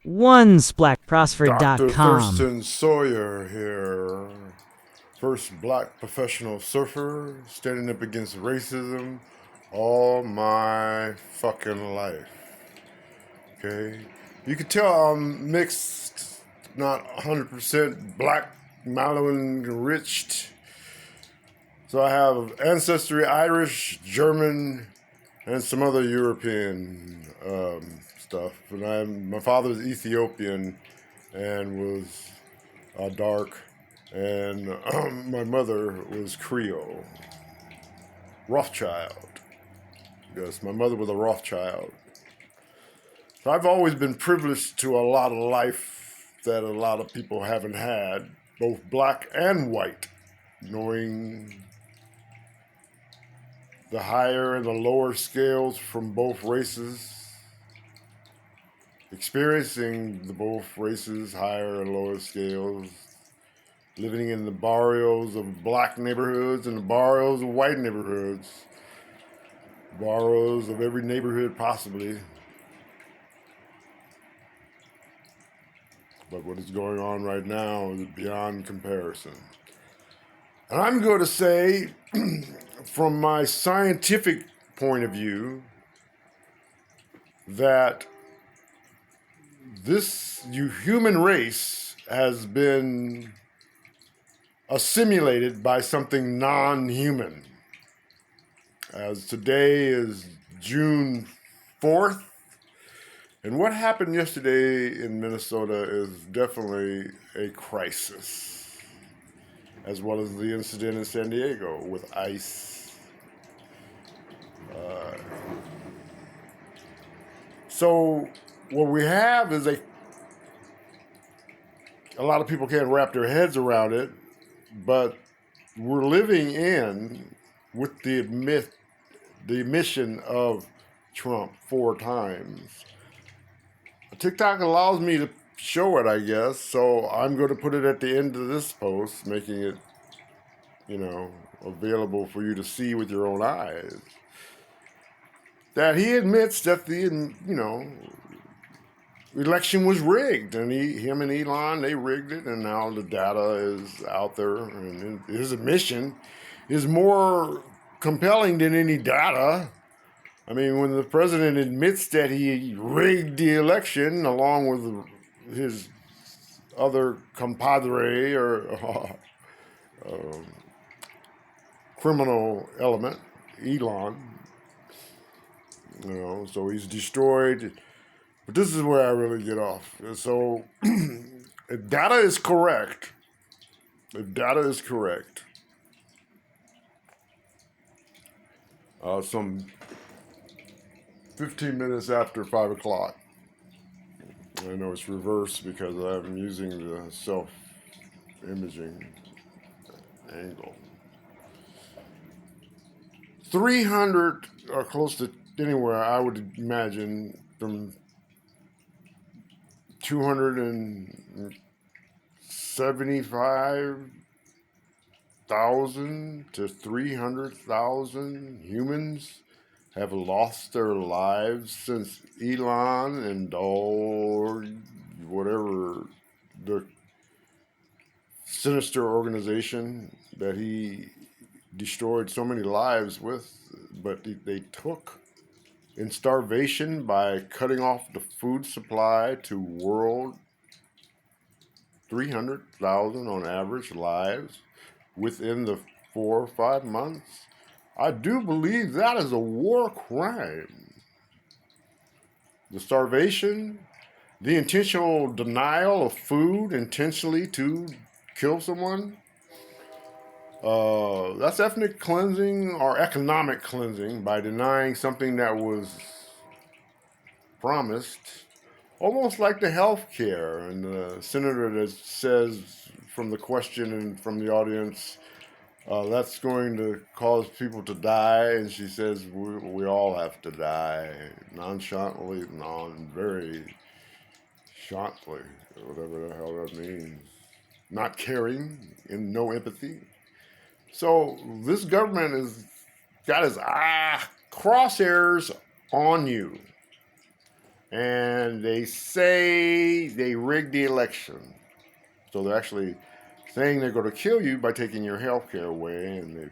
Dr. OneSplackProsper.com. Thurston Sawyer here. First black professional surfer standing up against racism all my fucking life. Okay? You can tell I'm mixed, not 100% black, mellow, and enriched. So I have ancestry Irish, German, and some other European stuff. And my father's Ethiopian and was dark, and my mother was Creole. Rothschild. Yes, my mother was a Rothschild. So I've always been privileged to a lot of life that a lot of people haven't had, both black and white, knowing the higher and the lower scales from both races, experiencing the both races, higher and lower scales, living in the barrios of black neighborhoods and the barrios of white neighborhoods, barrios of every neighborhood possibly. But what is going on right now is beyond comparison. And I'm going to say, from my scientific point of view, that this human race has been assimilated by something non-human. As today is June 4th, and what happened yesterday in Minnesota is definitely a crisis, as well as the incident in San Diego with ICE. So what we have is a lot of people can't wrap their heads around it, but we're living in with the admission of Trump 4 times. TikTok allows me to show it, I guess, so I'm going to put it at the end of this post, making it, available for you to see with your own eyes. That he admits that the, election was rigged, and him and Elon, they rigged it, and now the data is out there, and his admission is more compelling than any data. I mean, when the president admits that he rigged the election along with his other compadre or criminal element, Elon, so he's destroyed. But this is where I really get off. So, if data is correct, some 15 minutes after 5 o'clock. I know it's reversed because I'm using the self-imaging angle. 300 or close to anywhere, I would imagine, from 275,000 to 300,000 humans have lost their lives since Elon and whatever the sinister organization that he destroyed so many lives with, but they took in starvation by cutting off the food supply to world 300,000 on average lives within the 4 or 5 months. I do believe that is a war crime. The starvation, the intentional denial of food intentionally to kill someone, that's ethnic cleansing or economic cleansing by denying something that was promised, almost like the health care. And the senator that says from the question and from the audience, that's going to cause people to die, and she says we all have to die, nonchalantly, very chantly, whatever the hell that means, not caring and no empathy. So this government has got his crosshairs on you. and they say they rigged the election. So they're actually saying they're going to kill you by taking your health care away, and they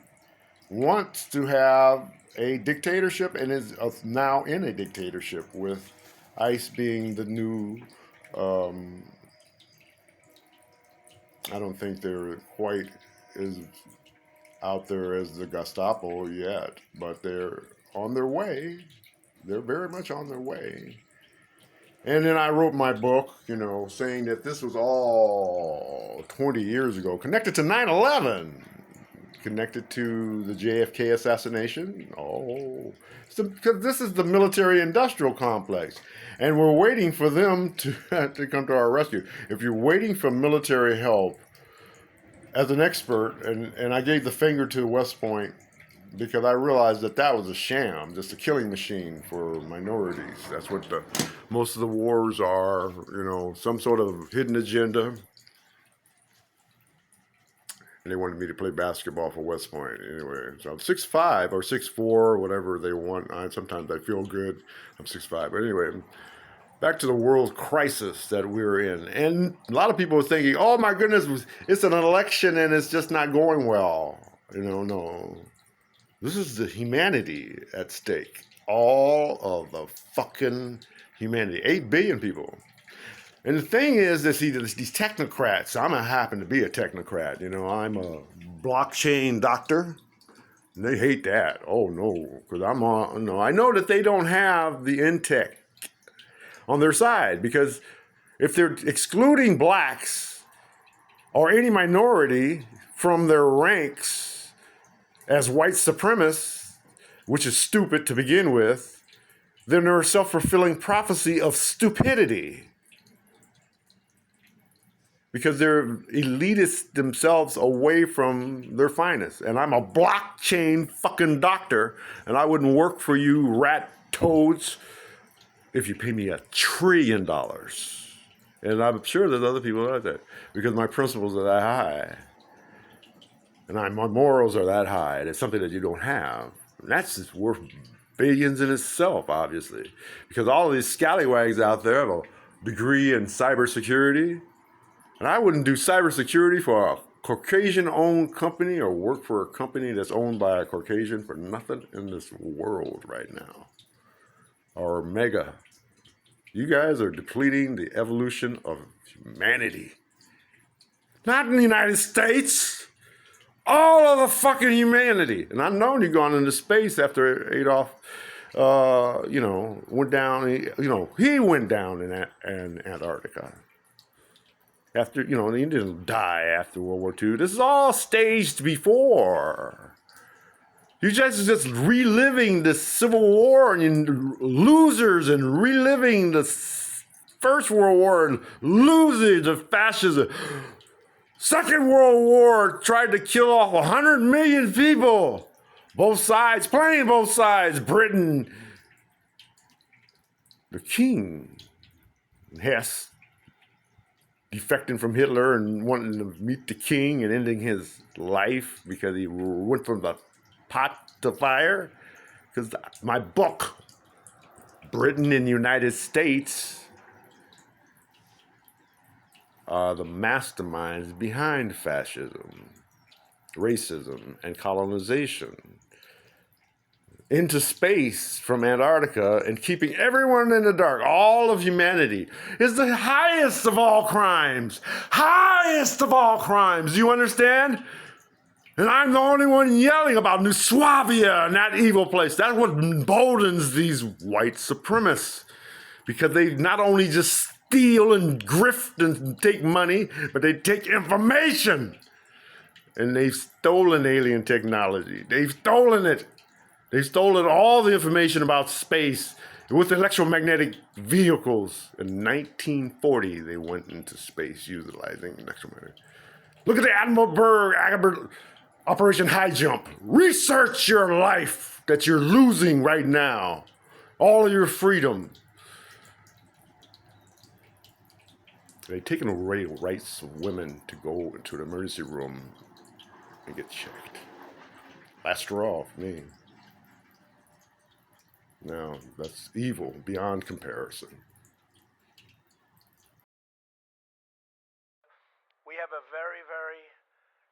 want to have a dictatorship and is now in a dictatorship with ICE being the new. Um, I don't think they're quite as out there as the Gestapo yet, but they're on their way. They're very much on their way. And then I wrote my book, saying that this was all 20 years ago, connected to 9/11, connected to the JFK assassination. Oh, because this is the military industrial complex. And we're waiting for them to, to come to our rescue. If you're waiting for military help, as an expert, and I gave the finger to West Point because I realized that was a sham, just a killing machine for minorities. That's what most of the wars are, some sort of hidden agenda. And they wanted me to play basketball for West Point anyway. So I'm 6'5" or 6'4", whatever they want. Sometimes I feel good. I'm 6'5". But anyway, back to the world crisis that we're in. And a lot of people are thinking, oh my goodness, it's an election and it's just not going well. No. This is the humanity at stake. All of the fucking humanity. 8 billion people. And the thing is that these technocrats, I happen to be a technocrat. I'm a blockchain doctor. And they hate that. Oh no, because I know that they don't have the intech on their side, because if they're excluding blacks or any minority from their ranks as white supremacists, which is stupid to begin with, then they're a self-fulfilling prophecy of stupidity, because they're elitist themselves away from their finest. And I'm a blockchain fucking doctor, and I wouldn't work for you rat toads if you pay me $1 trillion. And I'm sure there's other people like that, because my principles are that high. And my morals are that high. It's something that you don't have. And that's just worth billions in itself, obviously. Because all of these scallywags out there have a degree in cybersecurity. And I wouldn't do cybersecurity for a Caucasian-owned company or work for a company that's owned by a Caucasian for nothing in this world right now. Or mega. You guys are depleting the evolution of humanity. Not in the United States. All of the fucking humanity. And I've known you've gone into space after Adolf, went down. He went down in Antarctica. After, he didn't die after World War II. This is all staged before. You guys are just reliving the Civil War and losers, and reliving the First World War and losers of fascism. Second World War tried to kill off 100 million people. Both sides, playing both sides. Britain, the king, Hess, defecting from Hitler and wanting to meet the king and ending his life because he went from the pot to fire. Because my book, Britain and the United States, are the masterminds behind fascism, racism, and colonization. Into space from Antarctica and keeping everyone in the dark. All of humanity is the highest of all crimes. Highest of all crimes. Do you understand? And I'm the only one yelling about New Swabia and that evil place. That's what emboldens these white supremacists. Because they not only just steal and grift and take money, but they take information. And they've stolen alien technology. They've stolen it. They've stolen all the information about space with electromagnetic vehicles. In 1940, they went into space utilizing electromagnetic. Look at the Admiral Byrd Operation High Jump. Research your life that you're losing right now. All of your freedom. They've taken away rights of women to go into the emergency room and get checked. Last straw for me. Now, that's evil beyond comparison. We have a very, very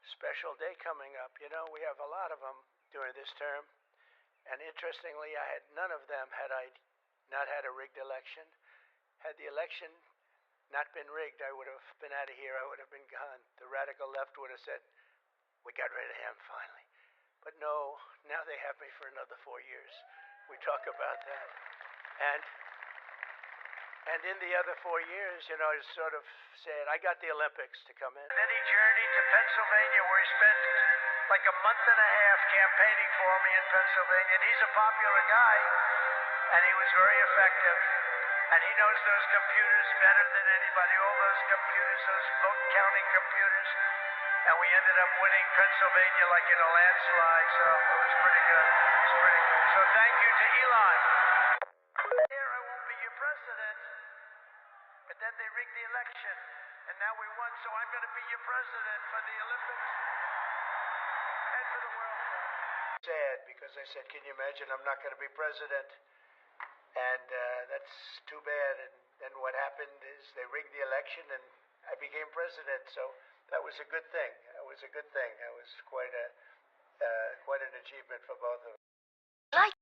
special day coming up. You know, we have a lot of them during this term. And interestingly, none of them had I not had a rigged election. Had the election not been rigged, I would have been out of here. I would have been gone. The radical left would have said, we got rid of him finally. But no, now they have me for another 4 years. We talk about that. And in the other 4 years, you know, I sort of said, I got the Olympics to come in. Then he journeyed to Pennsylvania, where he spent like a month and a half campaigning for me in Pennsylvania. And he's a popular guy, and he was very effective. And he knows those computers better than anybody, all those computers, those vote counting computers. And we ended up winning Pennsylvania like in a landslide, so it was pretty good. It was pretty good. So thank you to Elon. Here I won't be your president, but then they rigged the election, and now we won, so I'm going to be your president for the Olympics and for the World Cup. Sad, because I said, can you imagine, I'm not going to be president, and that's too bad. And then what happened is they rigged the election, and I became president, so that was a good thing. That was a good thing. That was quite an achievement for both of us.